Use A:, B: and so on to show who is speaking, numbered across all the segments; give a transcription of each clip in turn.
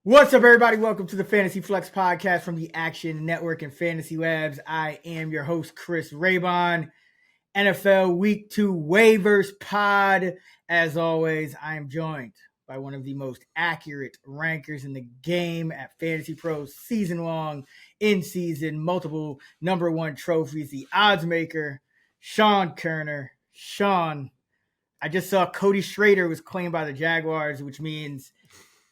A: What's up, everybody? Welcome to the Fantasy Flex podcast from the Action Network and Fantasy Labs. I am your host, Chris Raybon. NFL Week 2 Waivers pod. As always, I am joined by one of the most accurate rankers in the game at Fantasy Pros, season-long, in-season, multiple number one trophies, the odds maker, Sean Koerner. Sean, I just saw Cody Schrader was claimed by the Jaguars, which means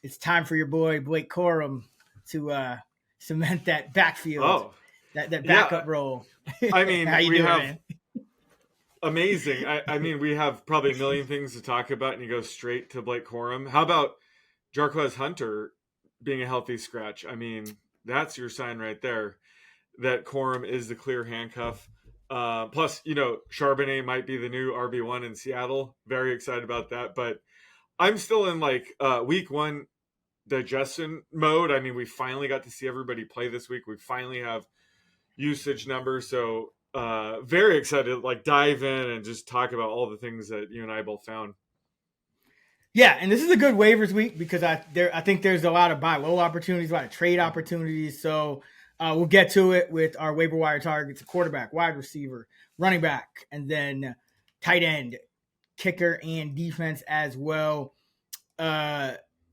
A: it's time for your boy Blake Corum to cement that backfield, that backup role.
B: I mean,
A: How you
B: we
A: doing,
B: have
A: man?
B: amazing. I mean, we have probably a million things to talk about, and you go straight to Blake Corum. How about Jarquez Hunter being a healthy scratch? I mean, that's your sign right there that Corum is the clear handcuff. Plus, Charbonnet might be the new RB1 in Seattle. Very excited about that. But I'm still in week one digestion mode. I mean, we finally got to see everybody play this week. We finally have usage numbers. So very excited to dive in and just talk about all the things that you and I both found.
A: Yeah, and this is a good waivers week because I think there's a lot of buy low opportunities, a lot of trade opportunities. So we'll get to it with our waiver wire targets: quarterback, wide receiver, running back, and then tight end, kicker, and defense as well.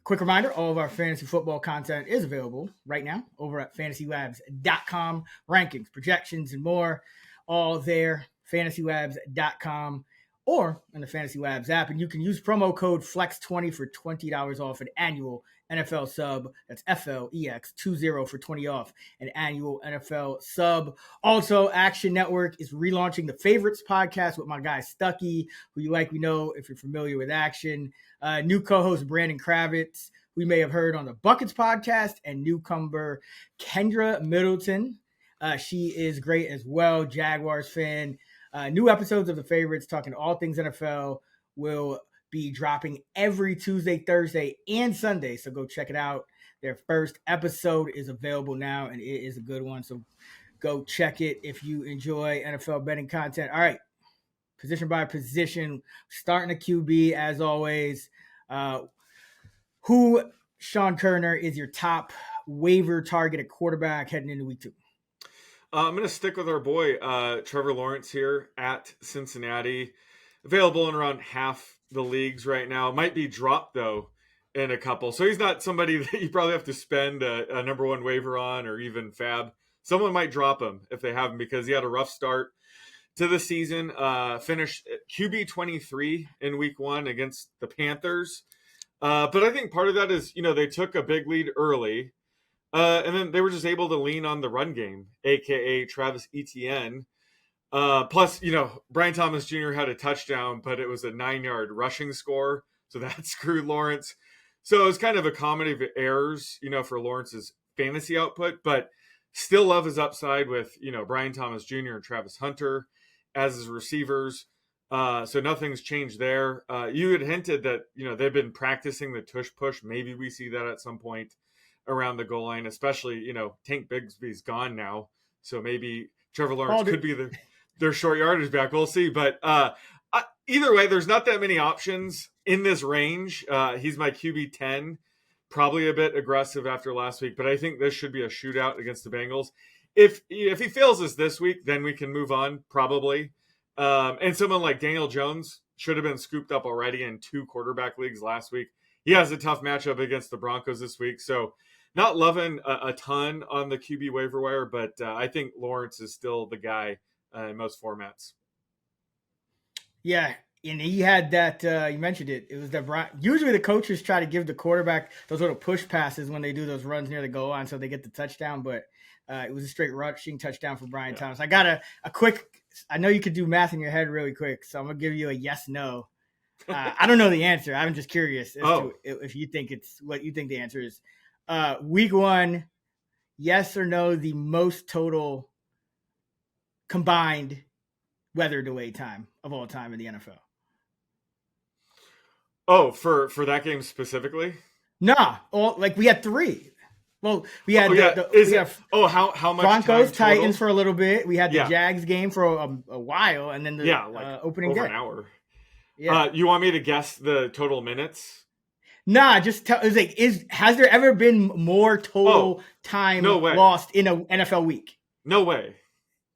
A: Quick reminder, all of our fantasy football content is available right now over at fantasylabs.com. Rankings, projections, and more, all there, fantasylabs.com or in the Fantasy Labs app. And you can use promo code FLEX20 for $20 off an annual NFL sub. That's FLEX20 for 20 off an annual NFL sub. Also, Action Network is relaunching the Favorites podcast with my guy Stuckey, who you likely know if you're familiar with Action. New co-host Brandon Kravitz, we may have heard on the Buckets podcast, and newcomer Kendra Middleton. She is great as well, Jaguars fan. New episodes of the Favorites talking all things NFL will be dropping every Tuesday, Thursday, and Sunday. So go check it out. Their first episode is available now, and it is a good one. So go check it if you enjoy NFL betting content. All right, position by position, starting a QB as always. Who, Sean Koerner, is your top waiver target at quarterback heading into week 2?
B: I'm going to stick with our boy, Trevor Lawrence here at Cincinnati. Available in around half the leagues right now. Might be dropped, though, in a couple. So he's not somebody that you probably have to spend a number one waiver on or even fab. Someone might drop him if they have him because he had a rough start to the season. Finished QB 23 in week 1 against the Panthers. But I think part of that is, they took a big lead early. And then they were just able to lean on the run game, a.k.a. Travis Etienne. Plus, Brian Thomas Jr. had a touchdown, but it was a 9-yard rushing score. So that screwed Lawrence. So it was kind of a comedy of errors, for Lawrence's fantasy output. But still love his upside with, Brian Thomas Jr. and Travis Hunter as his receivers. So nothing's changed there. You had hinted that, they've been practicing the tush push. Maybe we see that at some point around the goal line, especially, Tank Bigsby's gone now. So maybe Trevor Lawrence could be their short yardage back. We'll see. But either way, there's not that many options in this range. He's my QB 10, probably a bit aggressive after last week, but I think this should be a shootout against the Bengals. If he fails us this week, then we can move on probably. And someone like Daniel Jones should have been scooped up already in 2 quarterback leagues last week. He has a tough matchup against the Broncos this week. So not loving a ton on the QB waiver wire, but I think Lawrence is still the guy in most formats.
A: Yeah, and he had that, you mentioned it. It was that usually the coaches try to give the quarterback those little push passes when they do those runs near the goal line so they get the touchdown, but it was a straight rushing touchdown for Brian Thomas. I got a quick, I know you could do math in your head really quick, so I'm going to give you a yes-no. I don't know the answer. I'm just curious as to if you think it's what you think the answer is. Week 1, yes or no, the most total combined weather delay time of all time in the NFL.
B: Oh, for that game specifically?
A: Nah, we had 3. Well, we had
B: how much
A: Broncos,
B: time
A: Titans for a little bit. We had the Jags game for a while, and then the opening
B: over
A: day.
B: An hour.
A: Yeah.
B: You want me to guess the total minutes?
A: Nah, just tell. It's like, has there ever been more total time
B: no way.
A: lost in an NFL week?
B: No way.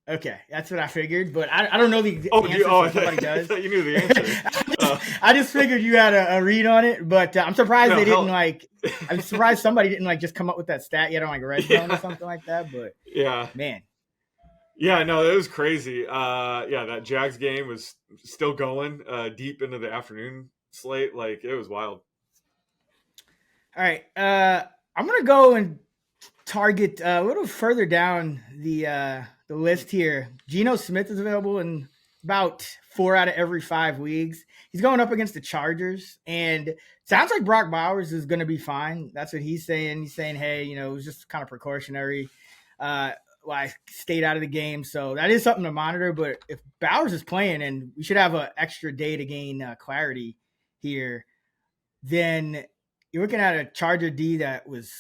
A: Okay, that's what I figured, but I don't know the
B: Oh,
A: answer, so if nobody
B: I
A: does.
B: thought you knew the answer.
A: I just figured you had a read on it, but I'm surprised
B: No,
A: they didn't
B: hell-
A: I'm surprised somebody didn't just come up with that stat yet on red zone or something like that. But
B: Yeah.
A: man,
B: Yeah, no, it was crazy. Yeah, that Jags game was still going deep into the afternoon slate. Like, it was wild.
A: All right, I'm gonna go and target a little further down the list here. Geno Smith is available in about 4 out of every 5 leagues. He's going up against the Chargers, and sounds like Brock Bowers is going to be fine. That's what he's saying. He's saying, hey, it was just kind of precautionary. I stayed out of the game, so that is something to monitor. But if Bowers is playing, and we should have an extra day to gain clarity here, then you're looking at a Charger D that was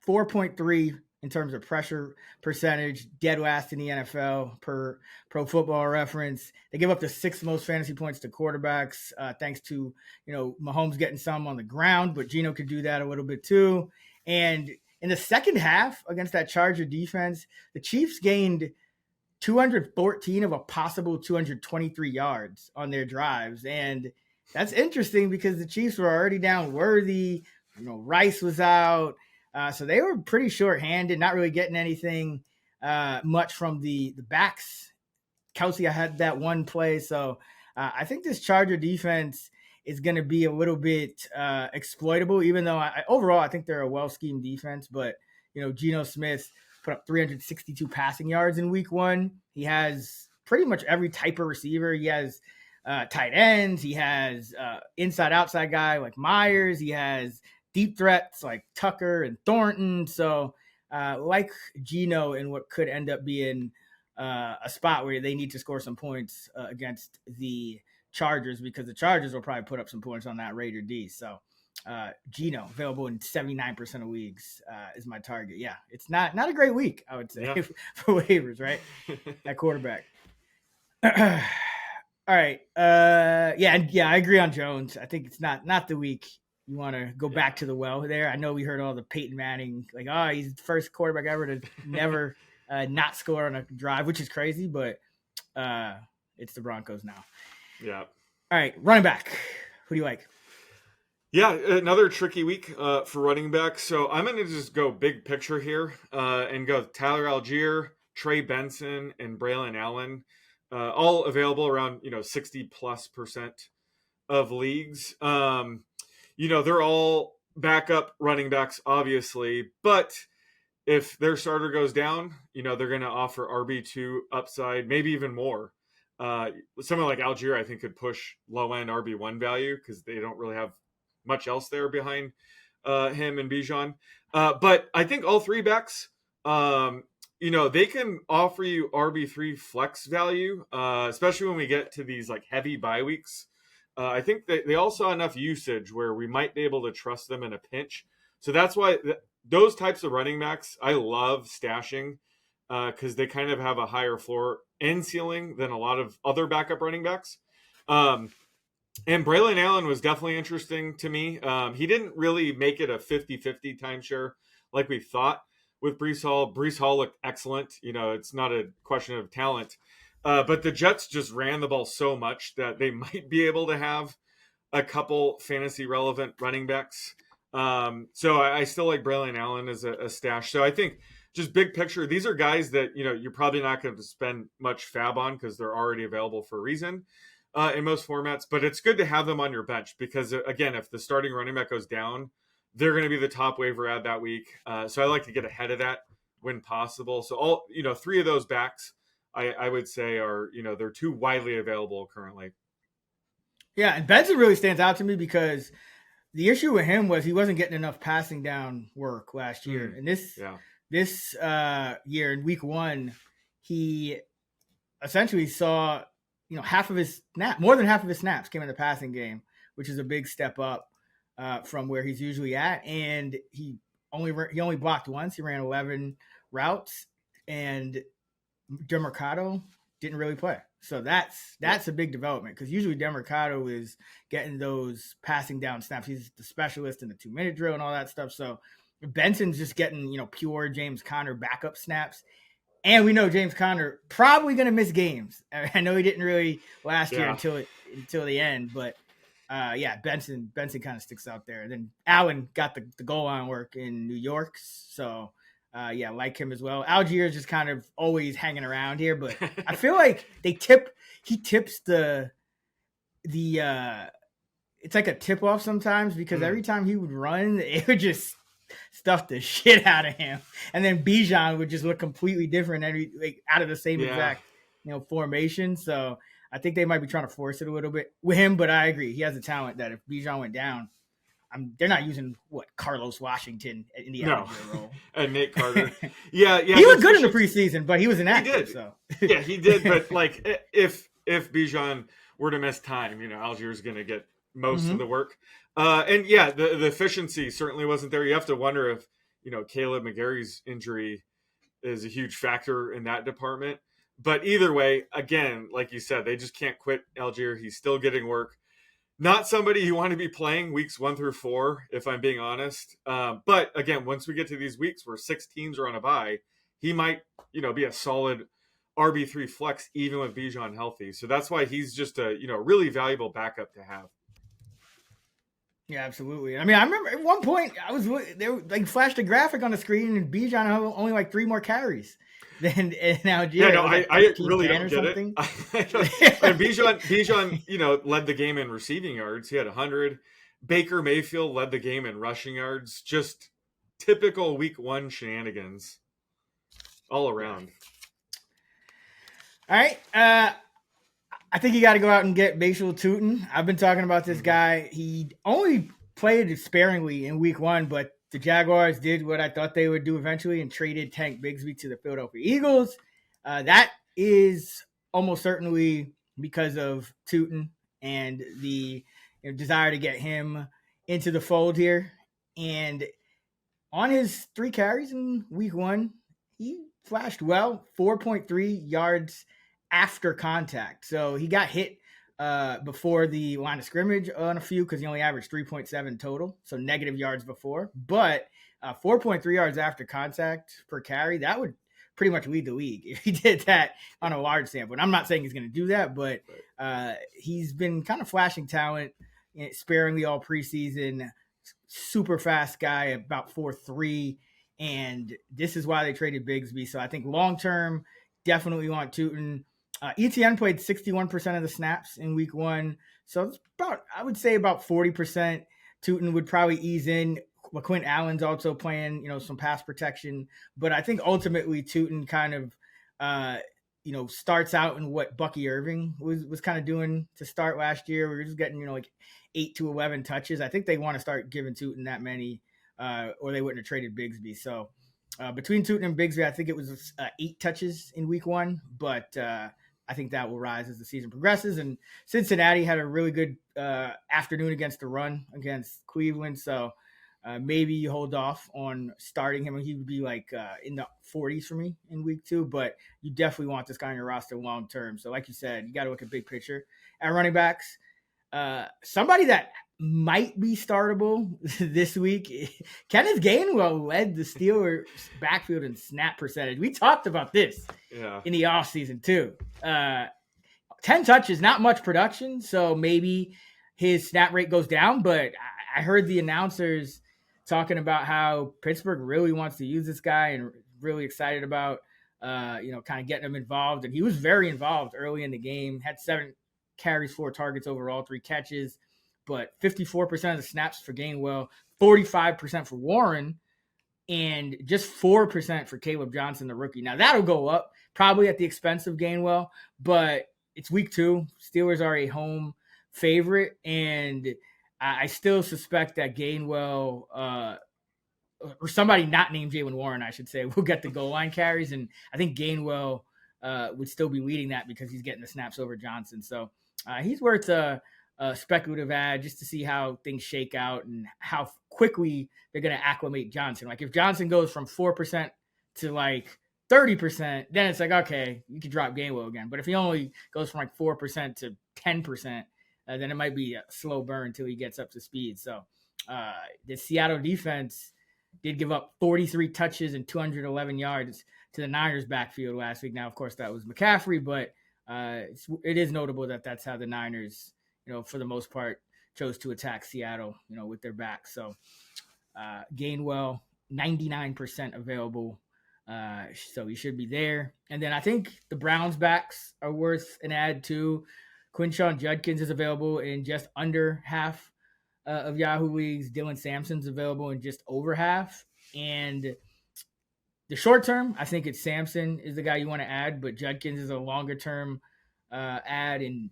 A: 4.3 in terms of pressure percentage, dead last in the NFL per Pro Football Reference. They give up the 6th most fantasy points to quarterbacks, thanks to Mahomes getting some on the ground, but Geno could do that a little bit too. And in the second half against that Charger defense, the Chiefs gained 214 of a possible 223 yards on their drives, and that's interesting because the Chiefs were already down Worthy. Rice was out. So they were pretty short-handed, not really getting anything much from the backs. Kelsey, I had that one play. So I think this Charger defense is going to be a little bit exploitable, even though overall I think they're a well-schemed defense. But, Geno Smith put up 362 passing yards in week 1. He has pretty much every type of receiver. He has tight ends. He has inside-outside guy like Myers. He has deep threats like Tucker and Thornton. So like Geno in what could end up being a spot where they need to score some points against the Chargers, because the Chargers will probably put up some points on that Raider D. So Geno available in 79% of leagues is my target. Yeah, it's not a great week, I would say, for waivers, right? At quarterback. All right. I agree on Jones. I think it's not the week you want to go back to the well there. I know we heard all the Peyton Manning, he's the first quarterback ever to never not score on a drive, which is crazy, but it's the Broncos now.
B: Yeah.
A: All right, running back. Who do you like?
B: Yeah, another tricky week for running back. So I'm going to just go big picture here and go Tyler Algier, Trey Benson, and Braylon Allen, all available around 60+% of leagues. They're all backup running backs, obviously, but if their starter goes down, they're going to offer RB2 upside, maybe even more. Someone like Algier, I think, could push low-end RB1 value because they don't really have much else there behind him and Bijan. But I think all 3 backs, they can offer you RB3 flex value, especially when we get to these heavy bye weeks. I think that they all saw enough usage where we might be able to trust them in a pinch. So that's why those types of running backs, I love stashing because they kind of have a higher floor and ceiling than a lot of other backup running backs. And Braylon Allen was definitely interesting to me. He didn't really make it a 50-50 timeshare like we thought with Breece Hall. Breece Hall looked excellent. It's not a question of talent. But the Jets just ran the ball so much that they might be able to have a couple fantasy relevant running backs. So I still like Braylon Allen as a stash. So I think just big picture, these are guys that, you're probably not going to spend much fab on because they're already available for a reason in most formats. But it's good to have them on your bench because, again, if the starting running back goes down, they're going to be the top waiver ad that week. So I like to get ahead of that when possible. So all, 3 of those backs, I would say are, they're too widely available currently.
A: Yeah, and Benson really stands out to me because the issue with him was he wasn't getting enough passing down work last year. And this year in week 1, he essentially saw, half of his more than half of his snaps came in the passing game, which is a big step up from where he's usually at. And he only blocked once. He ran 11 routes, and DeMarcado didn't really play. So that's a big development because usually Demercado is getting those passing down snaps. He's the specialist in the 2-minute drill and all that stuff. So Benson's just getting, pure James Conner backup snaps. And we know James Conner probably going to miss games. I know he didn't really last year until the end, but Benson kind of sticks out there. And then Allen got the goal line work in New York, so like him as well. Algier is just kind of always hanging around here, but I feel like he tips the it's like a tip off sometimes because every time he would run, it would just stuff the shit out of him, and then Bijan would just look completely different out of the same exact formation. So I think they might be trying to force it a little bit with him, but I agree he has the talent that if Bijan went down, they're not using Carlos Washington in the role
B: and Nate Carter. Yeah,
A: he looked good in the preseason, but he was inactive.
B: He did.
A: So
B: yeah, he did. But if Bijan were to miss time, Algier is going to get most of the work. The efficiency certainly wasn't there. You have to wonder if, Caleb McGarry's injury is a huge factor in that department. But either way, again, like you said, they just can't quit Algier. He's still getting work. Not somebody you want to be playing weeks 1 through 4, if I'm being honest. But again, once we get to these weeks where 6 teams are on a bye, he might, be a solid RB3 flex even with Bijan healthy. So that's why he's just a, really valuable backup to have.
A: Yeah, absolutely. I mean, I remember at one point they flashed a graphic on the screen and Bijan had only 3 more carries than Algier.
B: Yeah, no, I really don't get it. And Bijan, led the game in receiving yards. He had 100. Baker Mayfield led the game in rushing yards. Just typical week 1 shenanigans all around.
A: All right. I think you got to go out and get Bashal Tutin. I've been talking about this guy. He only played sparingly in week 1, but the Jaguars did what I thought they would do eventually and traded Tank Bigsby to the Philadelphia Eagles. That is almost certainly because of Tutin and the desire to get him into the fold here. And on his 3 carries in week 1, he flashed well, 4.3 yards after contact. So he got hit before the line of scrimmage on a few because he only averaged 3.7 total, so negative yards before. But 4.3 yards after contact per carry, that would pretty much lead the league if he did that on a large sample. And I'm not saying he's going to do that, but he's been kind of flashing talent sparingly all preseason. Super fast guy, about 4.3, and this is why they traded Bigsby. So I think long-term, definitely want Tutin. ETN played 61% of the snaps in week 1. So it's I would say about 40%. Tutin would probably ease in. Quinn Allen's also playing, some pass protection. But I think ultimately Tutin kind of, starts out in what Bucky Irving was kind of doing to start last year. We were just getting, 8 to 11 touches. I think they want to start giving Tutin that many or they wouldn't have traded Bigsby. So between Tutin and Bigsby, I think it was 8 touches in week 1. But I think that will rise as the season progresses. And Cincinnati had a really good afternoon against the run against Cleveland. So maybe you hold off on starting him. He would be in the 40s for me in week 2. But you definitely want this guy on your roster long term. So like you said, you got to look at big picture at running backs. Somebody that might be startable this week. Kenneth Gainwell led the Steelers backfield in snap percentage. We talked about this in the offseason too. 10 touches, not much production, so maybe his snap rate goes down, but I heard the announcers talking about how Pittsburgh really wants to use this guy and really excited about kind of getting him involved. And he was very involved early in the game, had 7 carries, 4 targets overall, 3 catches. But 54% of the snaps for Gainwell, 45% for Warren, and just 4% for Caleb Johnson, the rookie. Now, that'll go up, probably at the expense of Gainwell, but it's week 2. Steelers are a home favorite, and I still suspect that Gainwell or somebody not named Jaylen Warren, I should say, will get the goal line carries, and I think Gainwell would still be leading that because he's getting the snaps over Johnson. So he's worth a speculative ad just to see how things shake out and how quickly they're going to acclimate Johnson. If Johnson goes from 4% to 30%, then it's like, okay, you could drop Gainwell again. But if he only goes from like 4% to 10%, then it might be a slow burn until he gets up to speed. So the Seattle defense did give up 43 touches and 211 yards to the Niners backfield last week. Now, of course, that was McCaffrey, but it is notable that that's how the Niners, for the most part, chose to attack Seattle, with their back. So Gainwell, 99% available. So he should be there. And then I think the Browns backs are worth an add too. Quinshon Judkins is available in just under half of Yahoo leagues. Dylan Sampson's available in just over half. And the short term, I think it's Sampson is the guy you want to add, but Judkins is a longer term add. And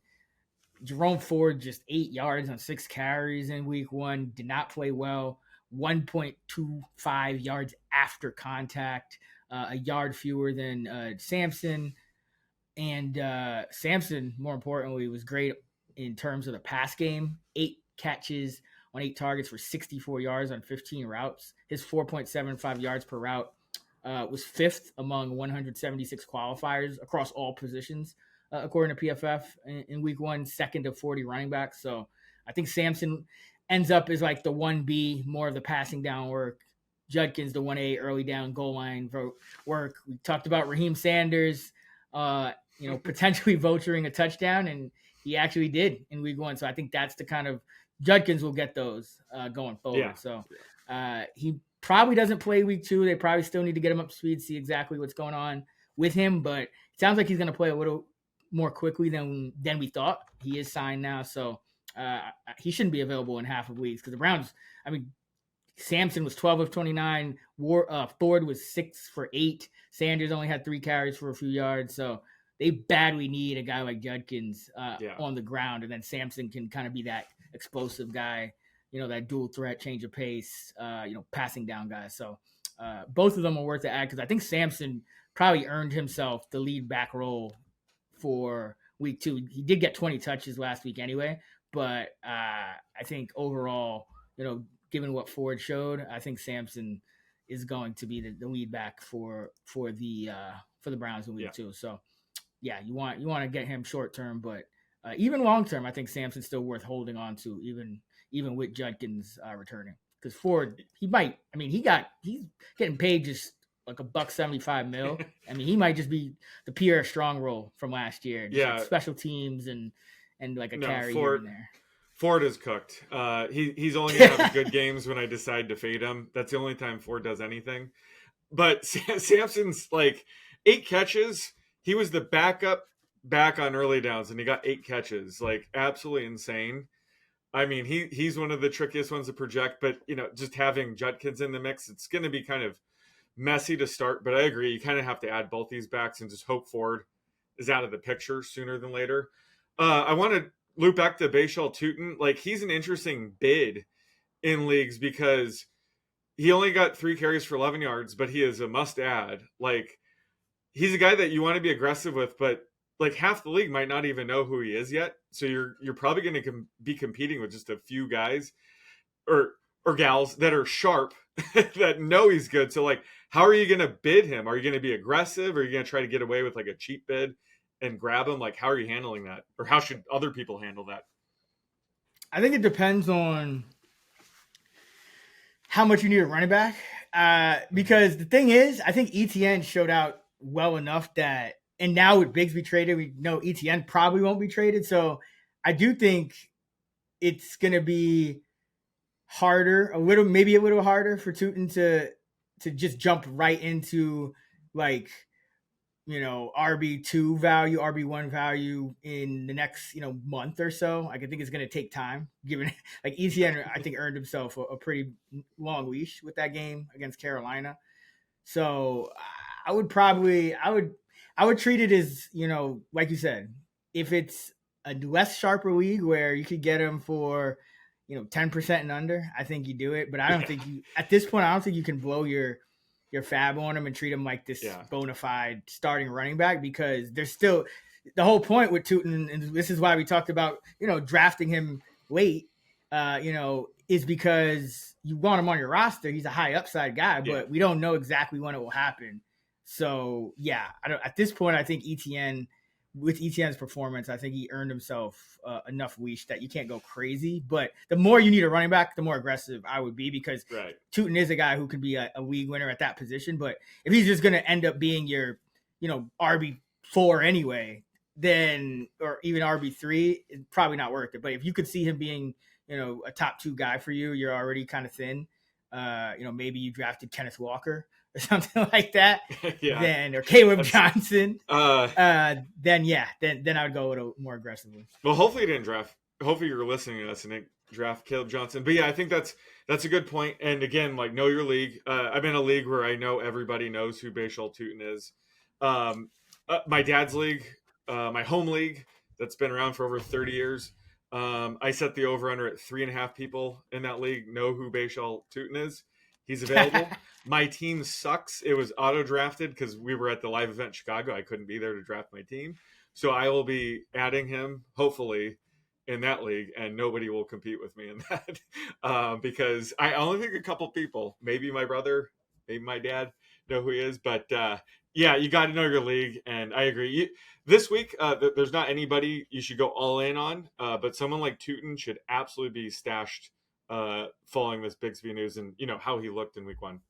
A: Jerome Ford, just 8 yards on 6 carries in week 1, did not play well. 1.25 yards after contact, a yard fewer than Sampson. And Sampson, more importantly, was great in terms of the pass game. 8 catches on 8 targets for 64 yards on 15 routes. His 4.75 yards per route was 5th among 176 qualifiers across all positions, according to PFF in week 1, 2nd of 40 running backs. So I think Sampson ends up as like the 1B, more of the passing down work. Judkins, the 1A, early down goal line work. We talked about Raheem Sanders, potentially vulturing a touchdown, and he actually did in week 1. So I think that's the kind of Judkins will get those going forward. Yeah. So he probably doesn't play week 2. They probably still need to get him up to speed, see exactly what's going on with him. But it sounds like he's going to play a little more quickly than we thought. He is signed now, so he shouldn't be available in half of weeks because the Browns, Sampson was 12 of 29. Ford was 6 for 8. Sanders only had 3 carries for a few yards. So they badly need a guy like Judkins on the ground. And then Sampson can kind of be that explosive guy, that dual threat, change of pace, passing down guy. So both of them are worth the add because I think Sampson probably earned himself the lead back role for week 2. He did get 20 touches last week anyway. But I think overall, given what Ford showed, I think Sampson is going to be the lead back for the Browns in week 2. So yeah, you want to get him short term, but even long term, I think Sampson's still worth holding on to, even with Judkins returning. Because Ford, he's getting paid just like $175 million. He might just be the Pierre Strong role from last year. Just like special teams and like a carry here and there.
B: Ford is cooked. He's only going to have good games when I decide to fade him. That's the only time Ford does anything. But Sampson's 8 catches. He was the backup back on early downs, and he got 8 catches. Absolutely insane. He's one of the trickiest ones to project. But, just having Judkins in the mix, it's going to be kind of messy to start. But I agree. You kind of have to add both these backs and just hope Ford is out of the picture sooner than later. I want to loop back to Bashal Tutin. He's an interesting bid in leagues because he only got 3 carries for 11 yards, but he is a must add. He's a guy that you want to be aggressive with, but half the league might not even know who he is yet. So you're probably going to be competing with just a few guys or gals that are sharp that know he's good. So how are you going to bid him? Are you going to be aggressive? Or are you going to try to get away with a cheap bid and grab him? How are you handling that? Or how should other people handle that?
A: I think it depends on how much you need a running back. Because the thing is, I think ETN showed out well enough that, and now with Bigsby traded, we know ETN probably won't be traded. So I do think it's going to be maybe a little harder for Tutin to just jump right into RB2 value, RB1 value in the next, month or so. I think it's going to take time, given ETN, I think, earned himself a pretty long leash with that game against Carolina. So I would treat it as, like you said, if it's a less sharper league where you could get him for, 10% and under, I think you do it. But I don't think at this point, I don't think you can blow your fab on him and treat him like this bona fide starting running back, because there's still the whole point with Tutin, and this is why we talked about, drafting him late, is because you want him on your roster. He's a high upside guy, but we don't know exactly when it will happen. So yeah, at this point, I think ETN, with ETN's performance, I think he earned himself enough leash that you can't go crazy. But the more you need a running back, the more aggressive I would be, because
B: Right.
A: Tootin is a guy who can be a league winner at that position. But if he's just going to end up being your, RB4 anyway, then, or even RB3, it's probably not worth it. But if you could see him being, a top 2 guy for you, you're already kind of thin. Maybe you drafted Kenneth Walker or something like that,
B: Yeah.
A: then, or Caleb Johnson,
B: Uh,
A: then I would go a little more aggressively.
B: well, hopefully you didn't draft. Hopefully you're listening to us and didn't draft Caleb Johnson. But yeah, I think that's a good point. And again, like, know your league. I'm in a league where I know everybody knows who Bashal Tootin is. My dad's league, my home league that's been around for over 30 years. I set the over-under at 3.5 people in that league know who Bashal Tootin is. He's available. My team sucks. It was auto-drafted because we were at the live event in Chicago. I couldn't be there to draft my team. So I will be adding him, hopefully, in that league, and nobody will compete with me in that. Because I only think a couple people, maybe my brother, maybe my dad, know who he is. But yeah, you got to know your league, and I agree. This week, there's not anybody you should go all in on, but someone like Tootin should absolutely be stashed following this Bigsby news and how he looked in week 1.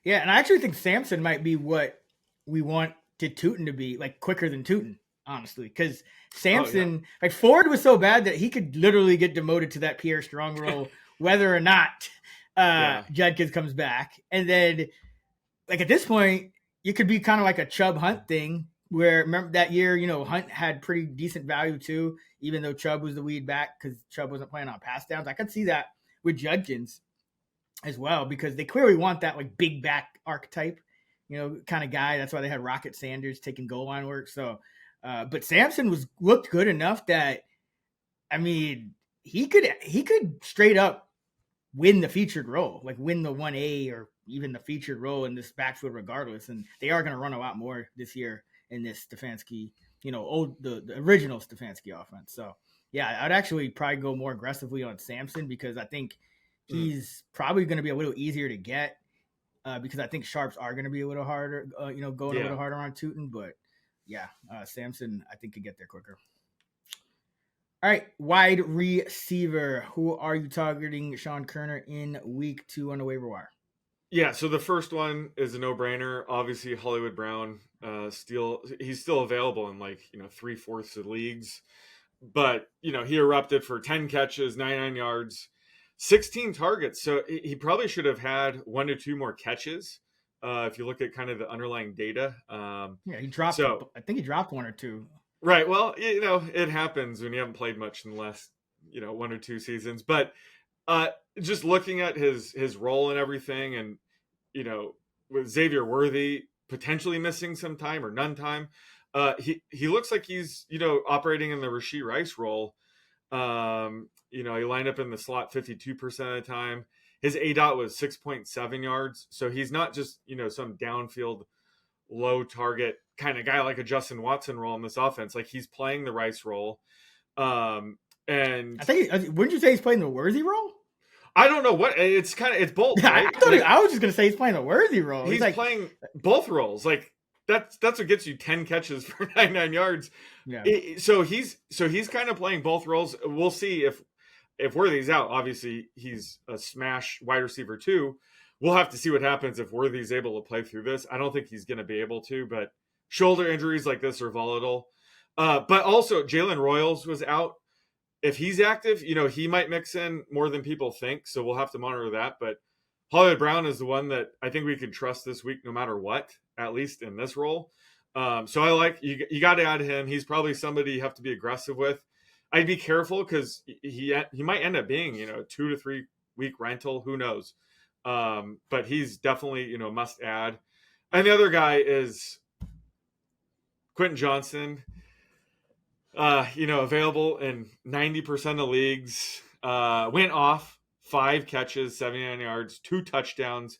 A: Yeah, and I actually think Samson might be what we want Tootin to be, like quicker than Tootin, honestly, because Samson, like Ford was so bad that he could literally get demoted to that Pierre Strong role, whether or not Judkins comes back. And then, like at this point, it could be kind of like a Chubb Hunt thing, where remember that year, Hunt had pretty decent value too, even though Chubb was the lead back because Chubb wasn't playing on pass downs. I could see that with Judkins as well, because they clearly want that like big back archetype, kind of guy. That's why they had Rocket Sanders taking goal line work. So, but Samson looked good enough that, I mean, he could straight up win the featured role, like win the 1A or even the featured role in this backfield regardless. And they are going to run a lot more this year in this Stefanski, the original Stefanski offense. So yeah, I'd actually probably go more aggressively on Samson, because I think he's probably going to be a little easier to get, because I think sharps are going to be a little harder, going a little harder on Tootin. But yeah, Samson, I think, could get there quicker. All right, wide receiver. Who are you targeting, Sean Koerner, in week 2 on the waiver wire?
B: Yeah, so the first one is a no-brainer. Obviously, Hollywood Brown, he's still available in 3/4 of leagues. But, he erupted for 10 catches, 99 yards, 16 targets. So he probably should have had 1 to 2 more catches. If you look at kind of the underlying data.
A: Yeah, he dropped. So, I think he dropped 1 or 2.
B: Right. Well, it happens when you haven't played much in the last, 1 or 2 seasons. But just looking at his role and everything, and, with Xavier Worthy potentially missing some time or none time, he looks like he's, operating in the Rashee Rice role. He lined up in the slot 52% of the time. His ADOT was 6.7 yards. So he's not just, some downfield low target kind of guy like a Justin Watson role in this offense. Like, he's playing the Rice role. And
A: I think, wouldn't you say he's playing the Worthy role?
B: I don't know what it's both. Right?
A: I was just going to say he's playing the Worthy role.
B: He's like, playing both roles. Like, that's what gets you 10 catches for 99 yards.
A: Yeah.
B: So he's kind of playing both roles. We'll see if Worthy's out. Obviously, he's a smash wide receiver too. We'll have to see what happens if Worthy's able to play through this. I don't think he's going to be able to, but shoulder injuries like this are volatile. But also, Jalen Royals was out. If he's active, he might mix in more than people think. So we'll have to monitor that. But Hollywood Brown is the one that I think we can trust this week, no matter what, at least in this role. So I like, you got to add him. He's probably somebody you have to be aggressive with. I'd be careful because he might end up being, 2 to 3 week rental. Who knows? But he's definitely, must add. And the other guy is Quentin Johnston, available in 90% of leagues, went off 5 catches, 79 yards, 2 touchdowns.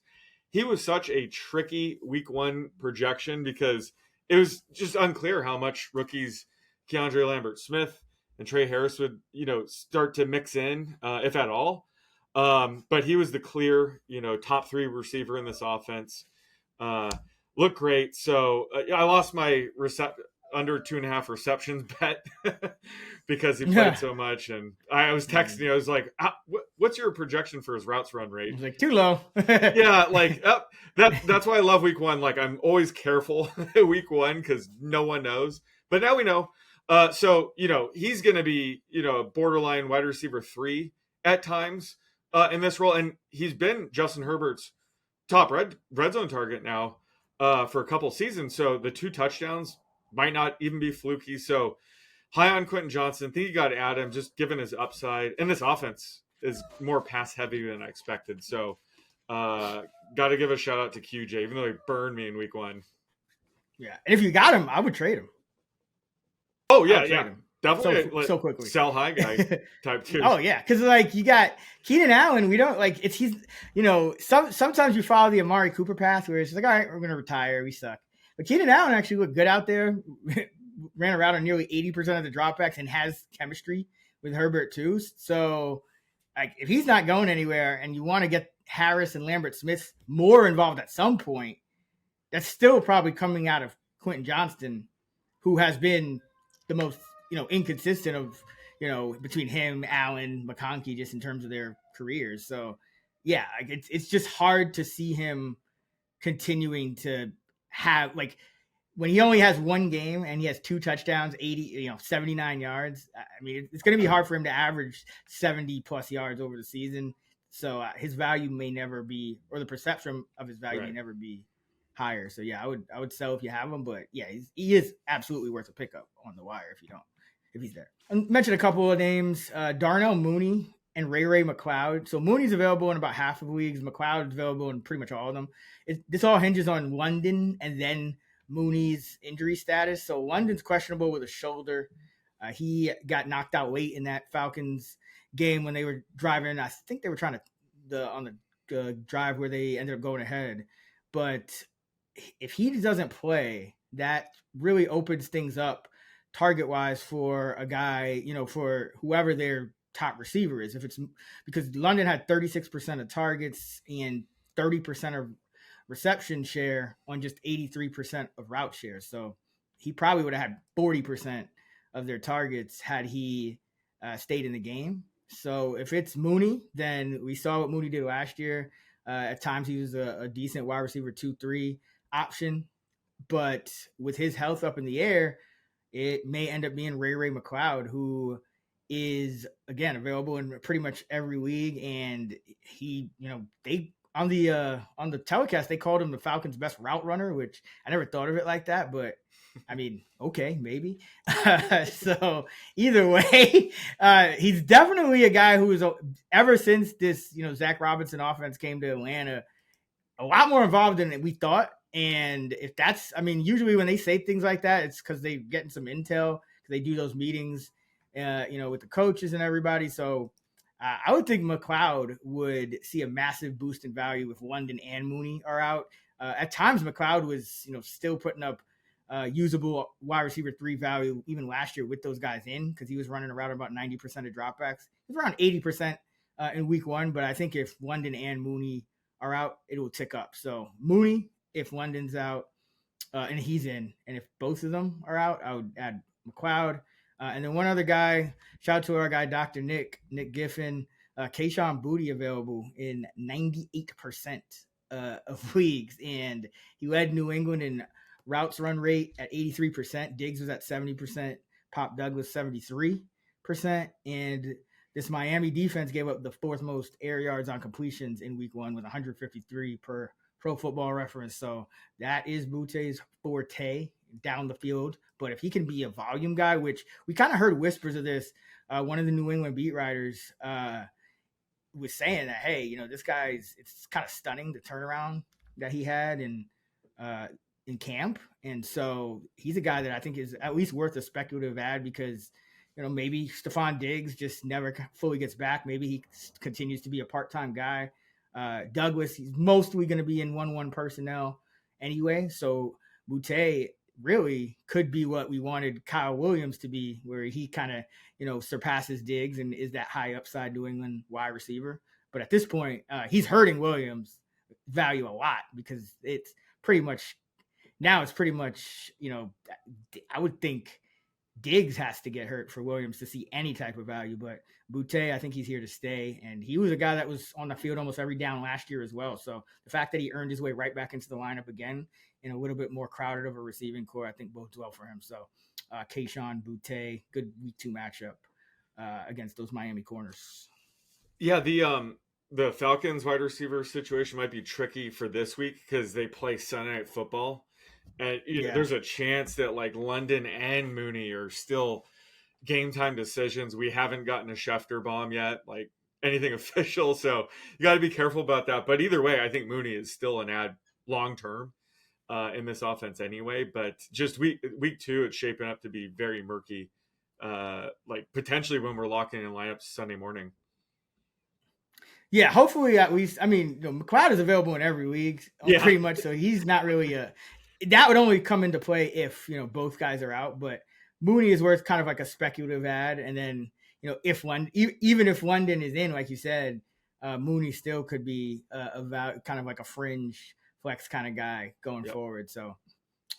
B: He was such a tricky week 1 projection because it was just unclear how much rookies Keandre Lambert-Smith and Trey Harris would, start to mix in, if at all. But he was the clear, top 3 receiver in this offense. look great. So I lost my under 2.5 receptions bet because he played
A: Yeah.
B: so much. And I was texting you. I was like, what's your projection for his routes run
A: I
B: rate?
A: was like, too low.
B: Yeah, like that's why I love week one. Like I'm always careful week one because no one knows. But now we know. So he's going to be a borderline wide receiver 3 at times in this role, and he's been Justin Herbert's top red zone target now for a couple seasons. So the 2 touchdowns might not even be fluky. So high on Quentin Johnson. Think you got to add him just given his upside, and this offense is more pass heavy than I expected. So got to give a shout out to QJ, even though he burned me in week 1.
A: Yeah, and if you got him, I would trade him.
B: Oh yeah. Definitely
A: so quickly.
B: Sell high guy type too.
A: Oh yeah, because like you got Keenan Allen. We don't like it's he's sometimes you follow the Amari Cooper path where it's like, all right, we're gonna retire, we suck. But Keenan Allen actually looked good out there, ran around on nearly 80% of the dropbacks and has chemistry with Herbert too. So like if he's not going anywhere and you want to get Harris and Lambert Smith more involved at some point, that's still probably coming out of Quentin Johnston, who has been the most inconsistent of between him, Allen, McConkey, just in terms of their careers. So yeah, like it's just hard to see him continuing to have like when he only has one game and he has 2 touchdowns, 79 yards. I mean, it's going to be hard for him to average 70 plus yards over the season. So his value may never be, or the perception of his value may never be higher. So yeah, I would sell if you have him, but yeah, he is absolutely worth a pickup on the wire if he's there. I mentioned a couple of names, Darnell Mooney and Ray McLeod. So Mooney's available in about half of leagues. McLeod's available in pretty much all of them. This all hinges on London and then Mooney's injury status. So London's questionable with a shoulder. He got knocked out late in that Falcons game when they were driving. I think they were trying to on the drive where they ended up going ahead. But if he doesn't play, that really opens things up target-wise for a guy, for whoever their top receiver is. If it's because London had 36% of targets and 30% of reception share on just 83% of route share. So he probably would have had 40% of their targets had he stayed in the game. So if it's Mooney, then we saw what Mooney did last year. At times he was a decent wide receiver 2-3 option, but with his health up in the air, it may end up being Ray McLeod, who is again available in pretty much every league. And he, they on the telecast they called him the Falcons' best route runner, which I never thought of it like that, but I mean, okay, maybe. So either way, he's definitely a guy who is ever since this Zach Robinson offense came to Atlanta, a lot more involved than we thought. And if that's, I mean, usually when they say things like that, it's because they're getting some intel. They do those meetings, with the coaches and everybody. So I would think McLeod would see a massive boost in value if London and Mooney are out. At times, McLeod was, still putting up usable wide receiver 3 value even last year with those guys in because he was running around about 90% of dropbacks. He's around 80% in week 1, but I think if London and Mooney are out, it will tick up. So Mooney, if London's out and he's in, and if both of them are out, I would add McLeod. And then one other guy, shout out to our guy, Dr. Nick Giffen, Kayshon Boutte available in 98% of leagues. And he led New England in routes run rate at 83%. Diggs was at 70%. Pop Douglas 73%. And this Miami defense gave up the 4th most air yards on completions in week 1 with 153 per Pro Football Reference. So that is Boutte's forte down the field. But if he can be a volume guy, which we kind of heard whispers of this, one of the New England beat writers was saying that, hey, this guy's, it's kind of stunning the turnaround that he had in camp. And so he's a guy that I think is at least worth a speculative ad because, maybe Stephon Diggs just never fully gets back. Maybe he continues to be a part-time guy. Douglas, he's mostly going to be in 1-1 personnel anyway. So Boutte really could be what we wanted Kyle Williams to be, where he kind of, surpasses Diggs and is that high upside New England wide receiver. But at this point, he's hurting Williams' value a lot because it's pretty much now it's pretty much, I would think Diggs has to get hurt for Williams to see any type of value, but Boutte, I think he's here to stay. And he was a guy that was on the field almost every down last year as well. So the fact that he earned his way right back into the lineup again in a little bit more crowded of a receiving core, I think bodes well for him. So Keyshawn, Boutte, good week 2 matchup against those Miami corners.
B: Yeah, the Falcons wide receiver situation might be tricky for this week because they play Sunday Night Football. And there's a chance that like London and Mooney are still game time decisions. We haven't gotten a Schefter bomb yet, like anything official. So you got to be careful about that. But either way, I think Mooney is still an ad long term in this offense anyway. But just week 2, it's shaping up to be very murky. Like potentially when we're locking in lineups Sunday morning.
A: Yeah, hopefully at least. I mean, McLeod is available in every league, pretty much. So he's not really that would only come into play if both guys are out. But Mooney is worth kind of like a speculative ad, and then if even if London is in, like you said, Mooney still could be kind of like a fringe flex kind of guy going forward. So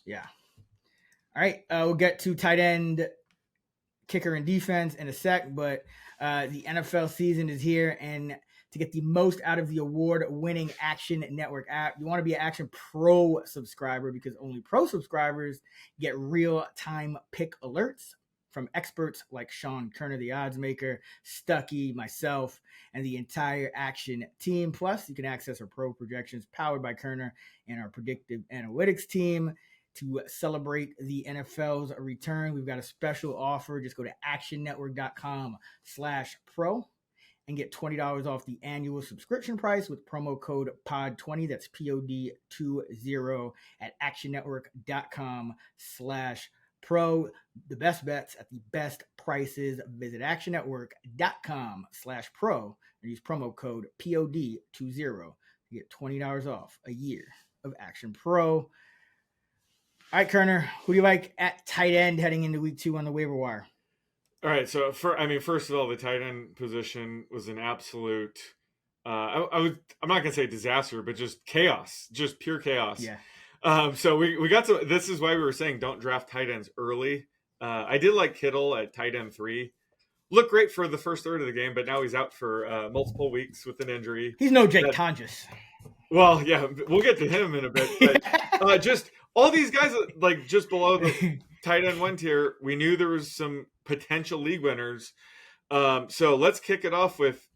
A: yeah. All right, we'll get to tight end, kicker, and defense in a sec, but the NFL season is here, and to get the most out of the award-winning Action Network app, you want to be an Action Pro subscriber because only Pro subscribers get real-time pick alerts from experts like Sean Koerner, the odds maker, Stuckey, myself, and the entire Action team. Plus, you can access our pro projections powered by Koerner and our predictive analytics team. To celebrate the NFL's return, we've got a special offer. Just go to actionnetwork.com/pro and get $20 off the annual subscription price with promo code POD20. That's POD20 at actionnetwork.com/pro. The best bets at the best prices. Visit actionnetwork.com/pro and use promo code POD20 to get $20 off a year of Action Pro. All right, Koerner, who do you like at tight end heading into week 2 on the waiver wire?
B: All right, so first of all, the tight end position was an absolute. I'm not gonna say disaster, but just chaos, just pure chaos.
A: Yeah.
B: So we got to. This is why we were saying don't draft tight ends early. I did like Kittle at tight end 3. Looked great for the first third of the game, but now he's out for multiple weeks with an injury.
A: He's no Jake Tonjes.
B: Well, yeah, we'll get to him in a bit. But just all these guys, like just below the tight end 1 tier, we knew there was some potential league winners. So let's kick it off with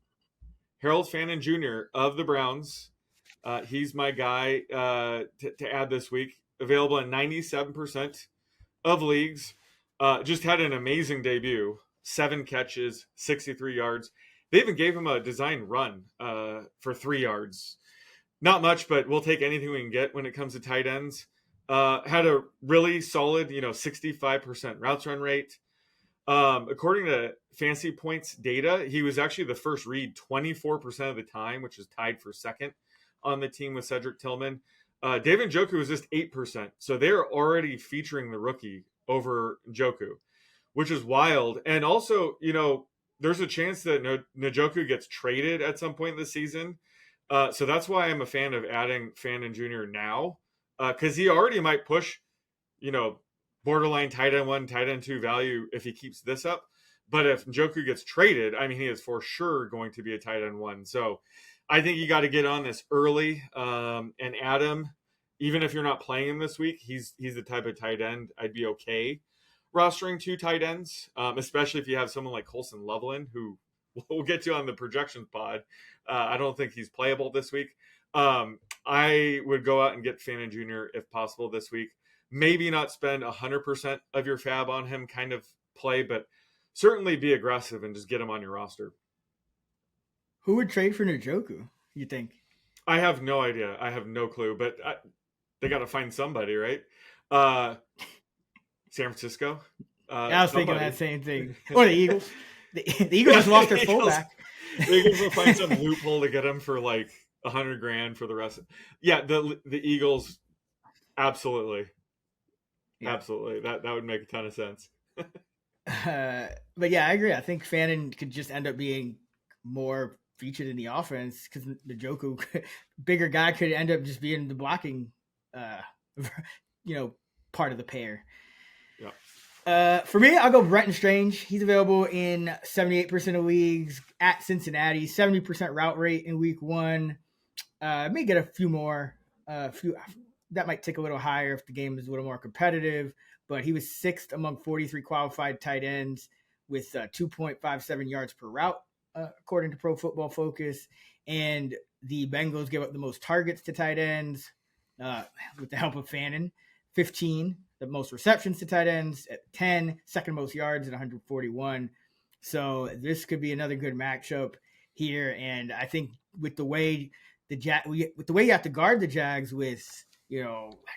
B: Harold Fannin Jr. of the Browns. He's my guy to add this week. Available in 97% of leagues. Just had an amazing debut. 7 catches, 63 yards. They even gave him a design run for 3 yards. Not much, but we'll take anything we can get when it comes to tight ends. Had a really solid, 65% routes run rate. According to Fantasy Points data, he was actually the first read 24% of the time, which is tied for second on the team with Cedric Tillman. David Njoku was just 8%. So they're already featuring the rookie over Njoku, which is wild. And also, there's a chance that Njoku gets traded at some point this season. So that's why I'm a fan of adding Fannin Jr. now, because he already might push, borderline tight end 1, tight end 2 value if he keeps this up. But if Njoku gets traded, he is for sure going to be a tight end 1. So I think you got to get on this early and add him. Even if you're not playing him this week, he's the type of tight end I'd be okay rostering 2 tight ends, especially if you have someone like Colson Loveland, who we'll get to on the projections pod. I don't think he's playable this week. I would go out and get Fannin Jr. if possible this week. Maybe not spend 100% of your fab on him kind of play, but certainly be aggressive and just get him on your roster.
A: Who would trade for Njoku, you think?
B: I have no idea. I have no clue, but they got to find somebody, right? San Francisco?
A: I was thinking that same thing. Or the Eagles. The Eagles just lost their fullback.
B: The Eagles will find some loophole to get him for like $100,000 for the rest. The Eagles, absolutely. Yeah. Absolutely. That would make a ton of sense.
A: But yeah, I agree. I think Fannin could just end up being more featured in the offense because Njoku, bigger guy, could end up just being the blocking part of the pair.
B: Yeah.
A: For me, I'll go Brenton Strange. He's available in 78% of leagues at Cincinnati, 70% route rate in week 1. May get a few more, that might tick a little higher if the game is a little more competitive, but he was 6th among 43 qualified tight ends with 2.57 yards per route, according to Pro Football Focus. And the Bengals give up the most targets to tight ends with the help of Fannin, 15, the most receptions to tight ends at 10, second most yards at 141. So this could be another good matchup here. And I think with the way you have to guard the Jags with,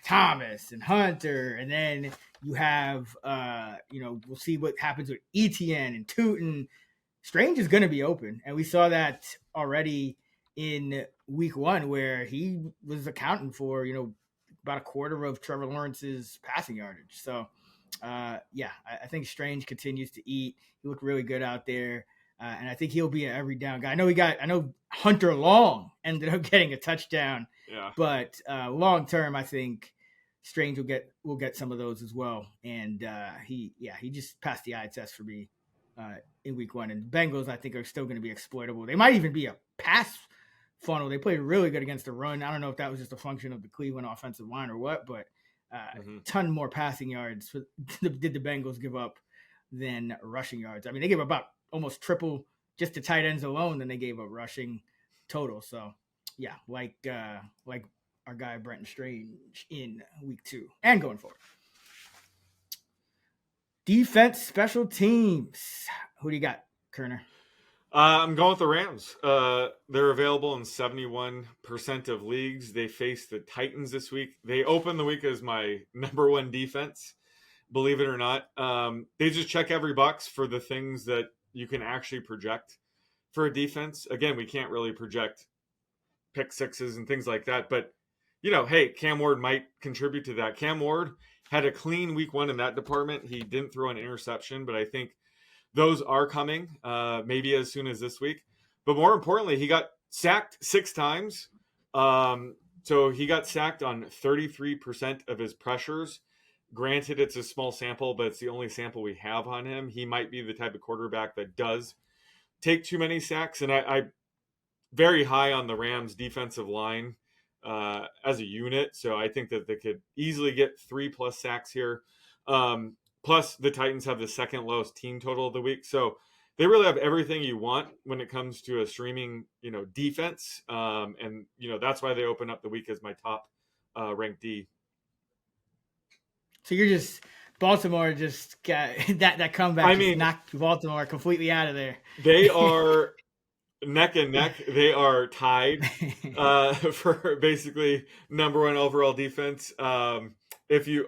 A: Thomas and Hunter, and then you have, we'll see what happens with ETN and Tootin. Strange is going to be open. And we saw that already in week 1 where he was accounting for, about a quarter of Trevor Lawrence's passing yardage. So, I think Strange continues to eat. He looked really good out there. And I think he'll be an every down guy. I know Hunter Long ended up getting a touchdown.
B: Yeah.
A: But long term, I think Strange will get some of those as well. And he just passed the eye test for me in week 1. And Bengals, I think, are still going to be exploitable. They might even be a pass funnel. They played really good against the run. I don't know if that was just a function of the Cleveland offensive line or what, but a ton more passing yards did the Bengals give up than rushing yards. I mean, they gave about almost triple just the tight ends alone than they gave up rushing total. So yeah, like our guy Brenton Strange in week 2 and going forward. Defense, special teams. Who do you got, Koerner?
B: I'm going with the Rams. They're available in 71% of leagues. They face the Titans this week. They open the week as my number 1 defense, believe it or not. They just check every box for the things that you can actually project for a defense. Again, we can't really project pick sixes and things like that, but hey, Cam Ward might contribute to that. Cam Ward had a clean week 1 in that department. He didn't throw an interception, but I think those are coming maybe as soon as this week. But more importantly, he got sacked 6 times. So he got sacked on 33% of his pressures. Granted, it's a small sample, but it's the only sample we have on him. He might be the type of quarterback that does take too many sacks. And I very high on the Rams defensive line as a unit. So I think that they could easily get 3+ sacks here. Plus the Titans have the second lowest team total of the week. So they really have everything you want when it comes to a streaming, defense. And that's why they open up the week as my top ranked D.
A: So you're just Baltimore just got that comeback. Knocked Baltimore completely out of there.
B: They are neck and neck. They are tied for basically number 1 overall defense. If you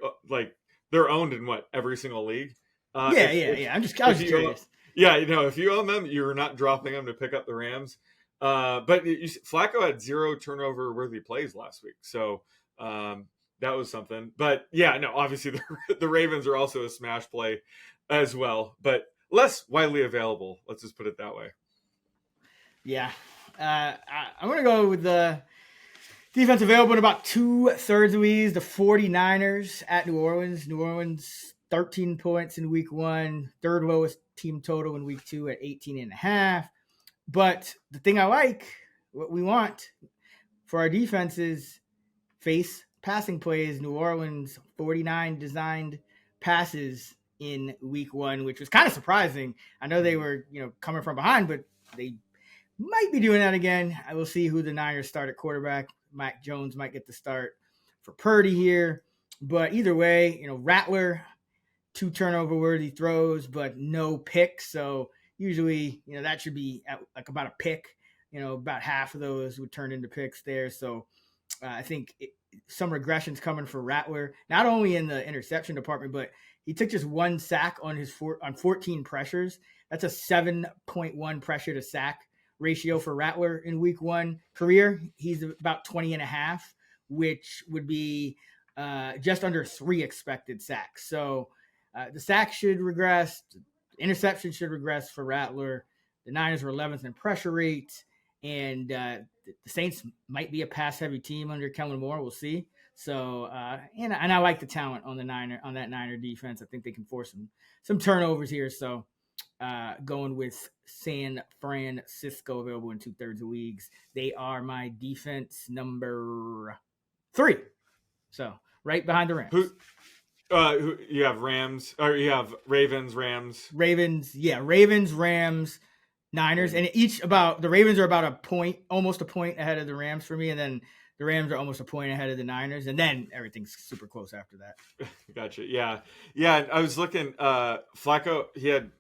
B: they're owned in every single league.
A: I'm just curious.
B: If you own them, you're not dropping them to pick up the Rams. But Flacco had 0 turnover worthy plays last week, so that was something. But obviously the Ravens are also a smash play as well, but less widely available. Let's just put it that way.
A: Yeah. I'm going to go with the defense available in about 2/3 of these. The 49ers at New Orleans. New Orleans, 13 points in week 1, 3rd lowest team total in week 2 at 18.5. But the thing I like, what we want for our defense is face passing plays. New Orleans, 49 designed passes in week 1, which was kind of surprising. I know they were, coming from behind, but they might be doing that again. I will see who the Niners start at quarterback. Mac Jones might get the start for Purdy here. But either way, Rattler, 2 turnover-worthy throws, but no picks. So usually, that should be at about a pick. About half of those would turn into picks there. So I think some regression's coming for Rattler, not only in the interception department, but he took just 1 sack on 14 pressures. That's a 7.1 pressure to sack ratio for Rattler in week 1. Career, he's about 20.5, which would be just under 3 expected sacks. So the sack should regress. The interception should regress for Rattler. The Niners are 11th in pressure rate, and the Saints might be a pass-heavy team under Kellen Moore. We'll see. So and I like the talent on that Niner defense. I think they can force some turnovers here. So going with San Francisco, available in 2/3 of leagues. They are my defense number 3. So right behind the Rams.
B: Who you have Rams, or you have Ravens, Rams,
A: Rams, Niners, and the Ravens are about almost a point ahead of the Rams for me, and then the Rams are almost a point ahead of the Niners, and then everything's super close after that.
B: Gotcha. Yeah. I was looking. Flacco, he had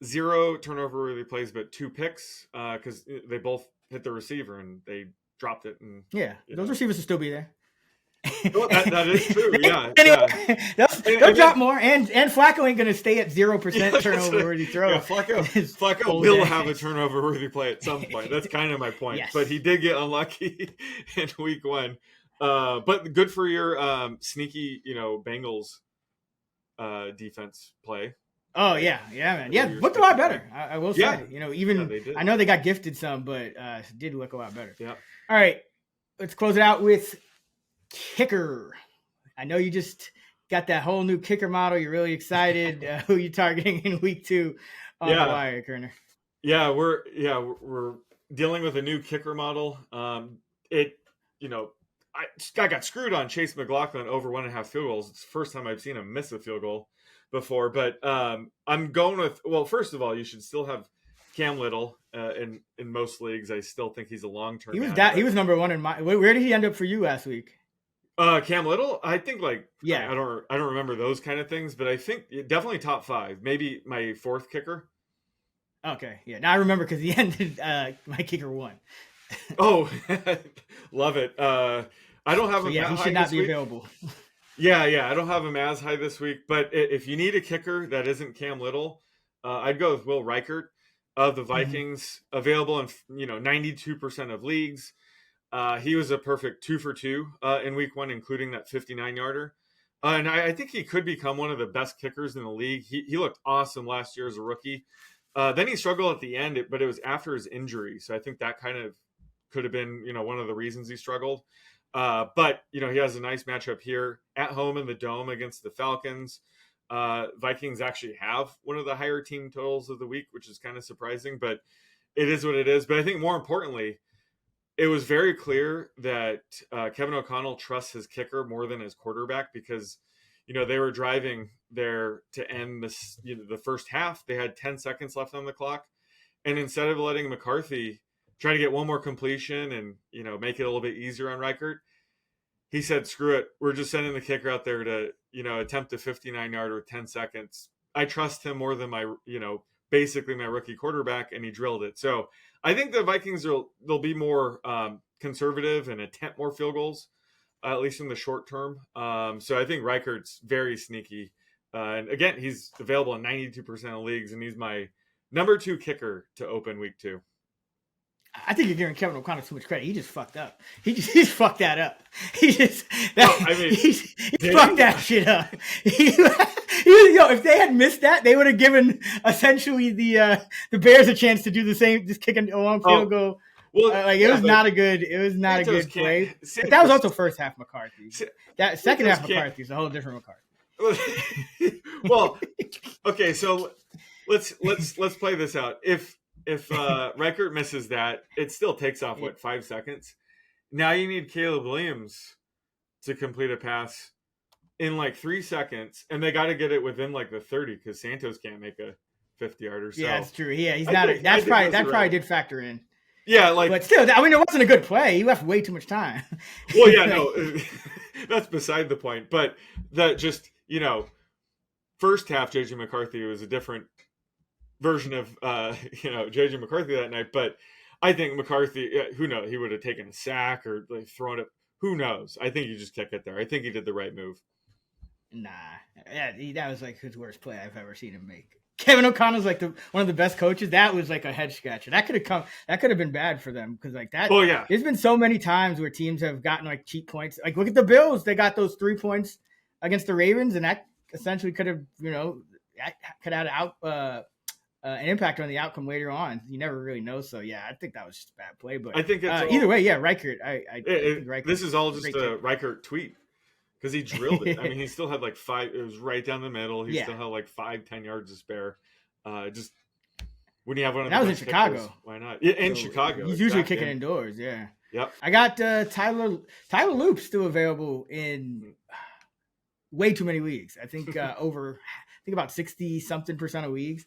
B: 0 turnover-worthy plays, but 2 picks because they both hit the receiver and they dropped it. And
A: those receivers will still be there.
B: Well, that is true. Yeah.
A: Anyway, they'll drop more, and Flacco ain't going to stay at 0% turnover-worthy throw.
B: Yeah, Flacco will have a turnover-worthy play at some point. That's kind of my point. Yes. But he did get unlucky in week 1. But good for your sneaky, Bengals defense play.
A: Oh yeah, man. Yeah, looked a lot better. I will say. I know they got gifted some, but did look a lot better.
B: Yeah.
A: All right, let's close it out with kicker. I know you just got that whole new kicker model. You're really excited. Who you targeting in week 2 on the wire, Koerner?
B: Yeah, we're dealing with a new kicker model. I got screwed on Chase McLaughlin over 1.5 field goals. It's the first time I've seen him miss a field goal before, but I'm going with, first of all, you should still have Cam Little in most leagues. I still think he's a long-term.
A: He was number 1 in my. Where did he end up for you last week?
B: Cam Little, I think I don't remember those kind of things, but I think definitely top 5, maybe my 4th kicker.
A: Okay, yeah. Now I remember because he ended my kicker 1.
B: Oh, love it. I don't have him.
A: Yeah, he should not be available.
B: Yeah, I don't have him as high this week, but if you need a kicker that isn't Cam Little, I'd go with Will Reichert of the Vikings, available in 92% of leagues. He was a perfect 2 for 2 in week 1, including that 59-yarder. And I think he could become one of the best kickers in the league. He looked awesome last year as a rookie. Then he struggled at the end, but it was after his injury. So I think that kind of could have been, one of the reasons he struggled. But he has a nice matchup here at home in the Dome against the Falcons. Vikings actually have one of the higher team totals of the week, which is kind of surprising, but it is what it is. But I think more importantly, it was very clear that Kevin O'Connell trusts his kicker more than his quarterback because, they were driving there to end this, the first half. They had 10 seconds left on the clock. And instead of letting McCarthy try to get one more completion and, make it a little bit easier on Reichert, he said, screw it. We're just sending the kicker out there to, attempt a 59-yarder with 10 seconds. I trust him more than my, basically my rookie quarterback, and he drilled it. So I think the Vikings they'll be more conservative and attempt more field goals, at least in the short term. So I think Reichert's very sneaky. And again, he's available in 92% of leagues, and he's my number 2 kicker to open week 2.
A: I think you're giving Kevin O'Connell too much credit. He just fucked up. He just fucked that up. He fucked that shit up. If they had missed that, they would have given essentially the Bears a chance to do the same, just kick a long field goal. Well, it was not a good play. But that was also first half McCarthy. That second half McCarthy is a whole different McCarthy.
B: Well, okay, so let's play this out. If Reichert misses that, it still takes off 5 seconds. Now you need Caleb Williams to complete a pass in 3 seconds, and they got to get it within the 30 because Santos can't make a 50-yarder. So
A: yeah, that's true. Yeah, he's not. That probably did factor in.
B: Yeah,
A: but still, I mean, it wasn't a good play. He left way too much time.
B: Well, yeah, no, that's beside the point. But first half JJ McCarthy was a different version of JJ McCarthy that night. But I think McCarthy, who knows, he would have taken a sack or thrown it. Who knows? I think you just kick it there. I think he did the right move.
A: Nah, that was his worst play I've ever seen him make. Kevin O'Connell's one of the best coaches. That was a head scratcher. That could have been bad for them because that.
B: Oh yeah, there's
A: been so many times where teams have gotten cheap points. Look at the Bills. They got those 3 points against the Ravens, and that essentially could have an impact on the outcome later on. You never really know. So yeah, I think that was just a bad play. But
B: I think it's
A: either way, yeah, Reichert. I think Reichert.
B: This is all just a Reichert tweet because he drilled it. I mean, he still had like 5. It was right down the middle. He still had like 5-10 yards to spare. Just when you have one of
A: that was in
B: kickers,
A: Chicago.
B: Why not? Yeah, in
A: So
B: Chicago.
A: He's usually kicking indoors. Yeah.
B: Yep.
A: I got Tyler Loop still available in way too many leagues. I think about 60-something% of leagues,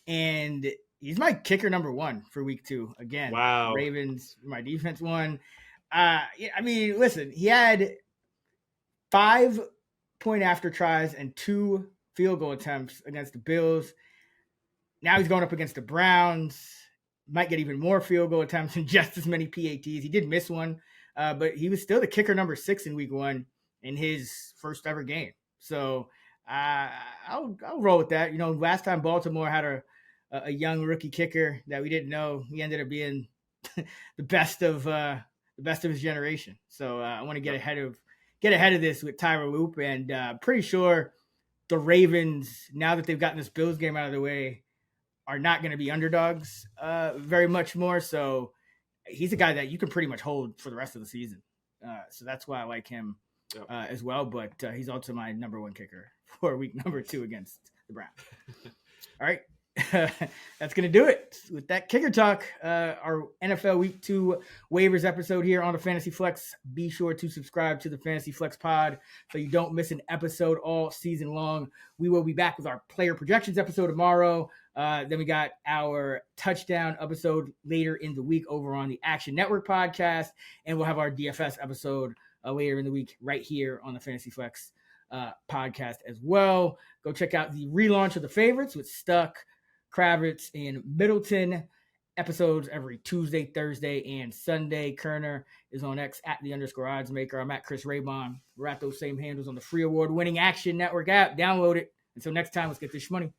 A: and he's my kicker number 1 for week 2. Again,
B: wow.
A: Ravens, my defense one. I mean, listen, he had 5 point after tries and 2 field goal attempts against the Bills. Now he's going up against the Browns. Might get even more field goal attempts and just as many PATs. He did miss one, but he was still the kicker number 6 in week 1 in his first ever game. So I'll roll with that. You know, last time Baltimore had a young rookie kicker that we didn't know, he ended up being the best of his generation. So I want to get ahead of this with Tyler Loop, and pretty sure the Ravens, now that they've gotten this Bills game out of the way, are not going to be underdogs very much more. So he's a guy that you can pretty much hold for the rest of the season. So that's why I like him as well. But he's also my number 1 kicker for week number 2 against the Browns. All right. That's going to do it with that kicker talk. Our NFL Week 2 waivers episode here on the Fantasy Flex. Be sure to subscribe to the Fantasy Flex pod so you don't miss an episode all season long. We will be back with our player projections episode tomorrow. Then we got our touchdown episode later in the week over on the Action Network podcast, and we'll have our DFS episode later in the week right here on the Fantasy Flex podcast as well. Go check out the relaunch of the favorites with Stuck, Kravitz, and Middleton. Episodes every Tuesday, Thursday, and Sunday. Koerner is on X at @_oddsmaker. I'm at Chris Raybon. We're at those same handles on the free award-winning Action Network app. Download it. Until next time, let's get this money.